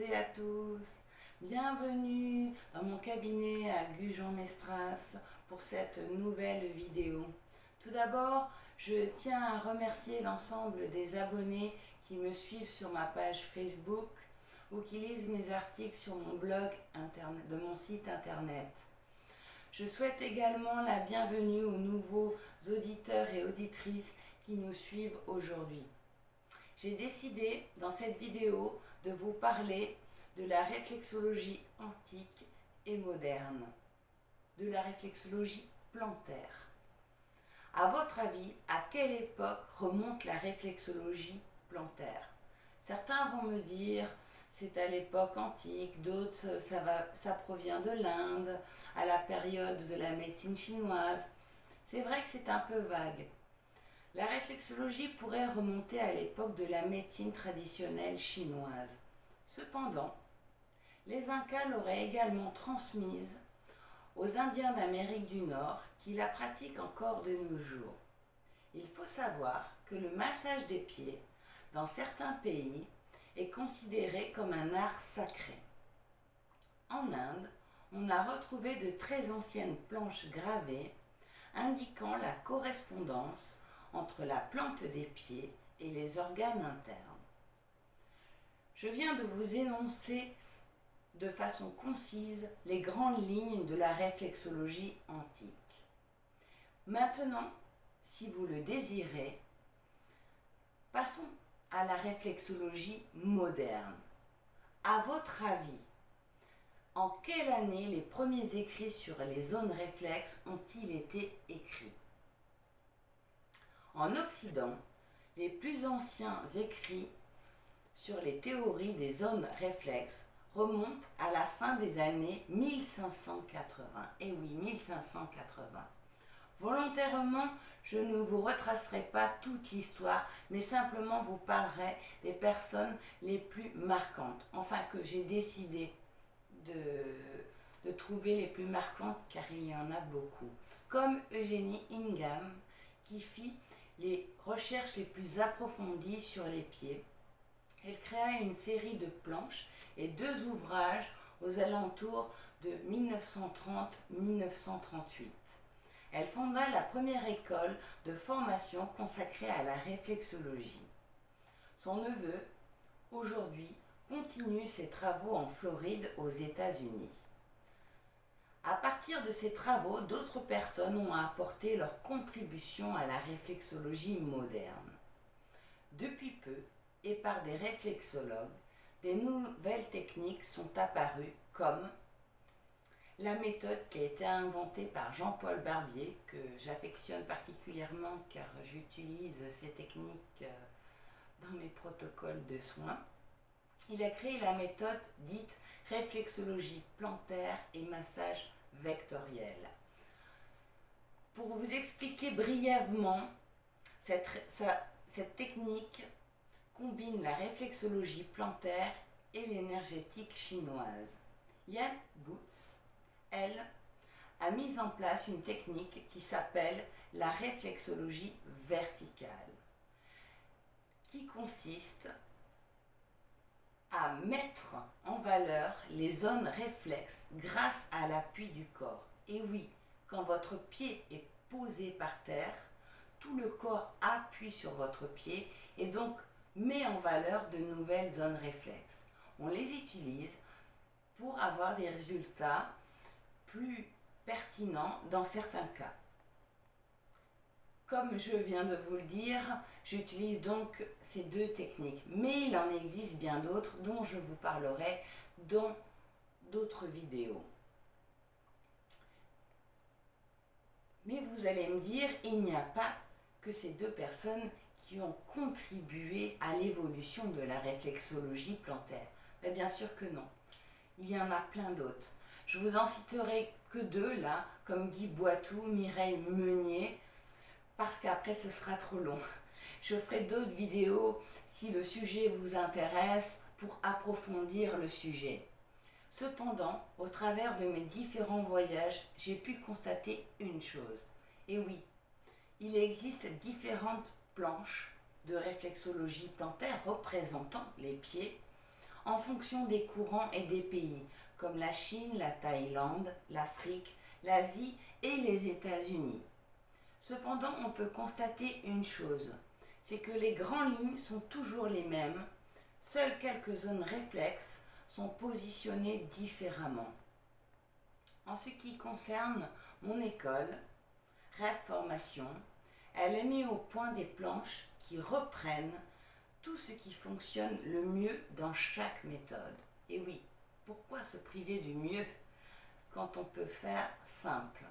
et à tous, bienvenue dans mon cabinet à Gujan-Mestras pour cette nouvelle vidéo. Tout d'abord, je tiens à remercier l'ensemble des abonnés qui me suivent sur ma page Facebook ou qui lisent mes articles sur mon blog de mon site internet. Je souhaite également la bienvenue aux nouveaux auditeurs et auditrices qui nous suivent aujourd'hui. J'ai décidé dans cette vidéo de vous parler de la réflexologie antique et moderne, de la réflexologie plantaire. À votre avis, à quelle époque remonte la réflexologie plantaire? Certains vont me dire c'est à l'époque antique, d'autres ça provient de l'Inde, à la période de la médecine chinoise. C'est vrai que c'est un peu vague. La réflexologie pourrait remonter à l'époque de la médecine traditionnelle chinoise. Cependant, les Incas l'auraient également transmise aux Indiens d'Amérique du Nord qui la pratiquent encore de nos jours. Il faut savoir que le massage des pieds, dans certains pays, est considéré comme un art sacré. En Inde, on a retrouvé de très anciennes planches gravées indiquant la correspondance entre la plante des pieds et les organes internes. Je viens de vous énoncer de façon concise les grandes lignes de la réflexologie antique. Maintenant, si vous le désirez, passons à la réflexologie moderne. À votre avis, en quelle année les premiers écrits sur les zones réflexes ont-ils été écrits? En Occident, les plus anciens écrits sur les théories des zones réflexes remontent à la fin des années 1580. Et oui, 1580. Volontairement, je ne vous retracerai pas toute l'histoire, mais simplement vous parlerai des personnes les plus marquantes. Enfin, que j'ai décidé de trouver les plus marquantes, car il y en a beaucoup. Comme Eugénie Ingham, qui fit les recherches les plus approfondies sur les pieds. Elle créa une série de planches et 2 ouvrages aux alentours de 1930-1938. Elle fonda la première école de formation consacrée à la réflexologie. Son neveu, aujourd'hui, continue ses travaux en Floride aux États-Unis. À partir de ces travaux, d'autres personnes ont apporté leur contribution à la réflexologie moderne. Depuis peu, et par des réflexologues, des nouvelles techniques sont apparues comme la méthode qui a été inventée par Jean-Paul Barbier, que j'affectionne particulièrement car j'utilise ces techniques dans mes protocoles de soins. Il a créé la méthode dite réflexologie plantaire et massage vectoriel. Pour vous expliquer brièvement, cette technique combine la réflexologie plantaire et l'énergétique chinoise. Yan Boots, elle, a mis en place une technique qui s'appelle la réflexologie verticale, qui consiste à mettre en valeur les zones réflexes grâce à l'appui du corps. Et oui, quand votre pied est posé par terre, tout le corps appuie sur votre pied et donc met en valeur de nouvelles zones réflexes. On les utilise pour avoir des résultats plus pertinents dans certains cas. Comme je viens de vous le dire, j'utilise donc ces 2 techniques. Mais il en existe bien d'autres dont je vous parlerai dans d'autres vidéos. Mais vous allez me dire, il n'y a pas que ces 2 personnes qui ont contribué à l'évolution de la réflexologie plantaire. Mais bien sûr que non. Il y en a plein d'autres. Je vous en citerai que 2 là, comme Guy Boitou, Mireille Meunier, parce qu'après ce sera trop long. Je ferai d'autres vidéos si le sujet vous intéresse pour approfondir le sujet. Cependant, au travers de mes différents voyages, j'ai pu constater une chose. Et oui, il existe différentes planches de réflexologie plantaire représentant les pieds en fonction des courants et des pays, comme la Chine, la Thaïlande, l'Afrique, l'Asie et les États-Unis. Cependant, on peut constater une chose, c'est que les grandes lignes sont toujours les mêmes, seules quelques zones réflexes sont positionnées différemment. En ce qui concerne mon école, Rêve Formation, elle a mis au point des planches qui reprennent tout ce qui fonctionne le mieux dans chaque méthode. Et oui, pourquoi se priver du mieux quand on peut faire simple?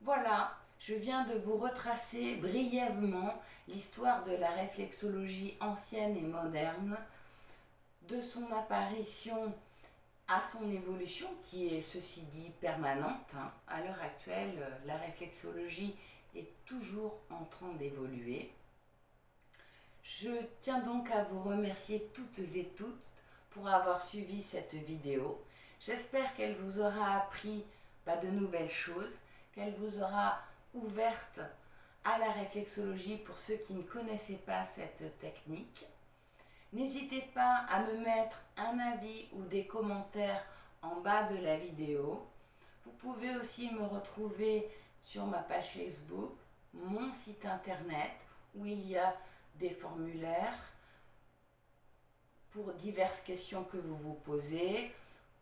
Voilà, je viens de vous retracer brièvement l'histoire de la réflexologie ancienne et moderne, de son apparition à son évolution, qui est ceci dit permanente. À l'heure actuelle, la réflexologie est toujours en train d'évoluer. Je tiens donc à vous remercier toutes et toutes pour avoir suivi cette vidéo. J'espère qu'elle vous aura appris de nouvelles choses, qu'elle vous aura ouverte à la réflexologie pour ceux qui ne connaissaient pas cette technique. N'hésitez pas à me mettre un avis ou des commentaires en bas de la vidéo. Vous pouvez aussi me retrouver sur ma page Facebook, mon site internet où il y a des formulaires pour diverses questions que vous vous posez,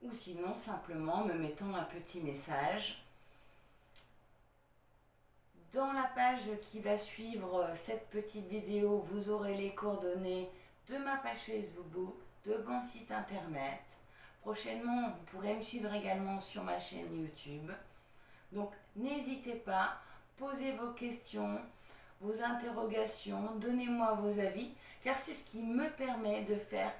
ou sinon simplement me mettant un petit message. Dans la page qui va suivre cette petite vidéo, vous aurez les coordonnées de ma page Facebook, de mon site internet. Prochainement, vous pourrez me suivre également sur ma chaîne YouTube. Donc n'hésitez pas, posez vos questions, vos interrogations, donnez-moi vos avis, car c'est ce qui me permet de faire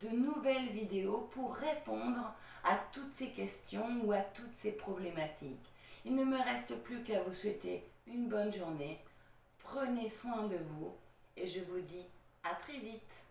de nouvelles vidéos pour répondre à toutes ces questions ou à toutes ces problématiques. Il ne me reste plus qu'à vous souhaiter une bonne journée. Prenez soin de vous et je vous dis à très vite.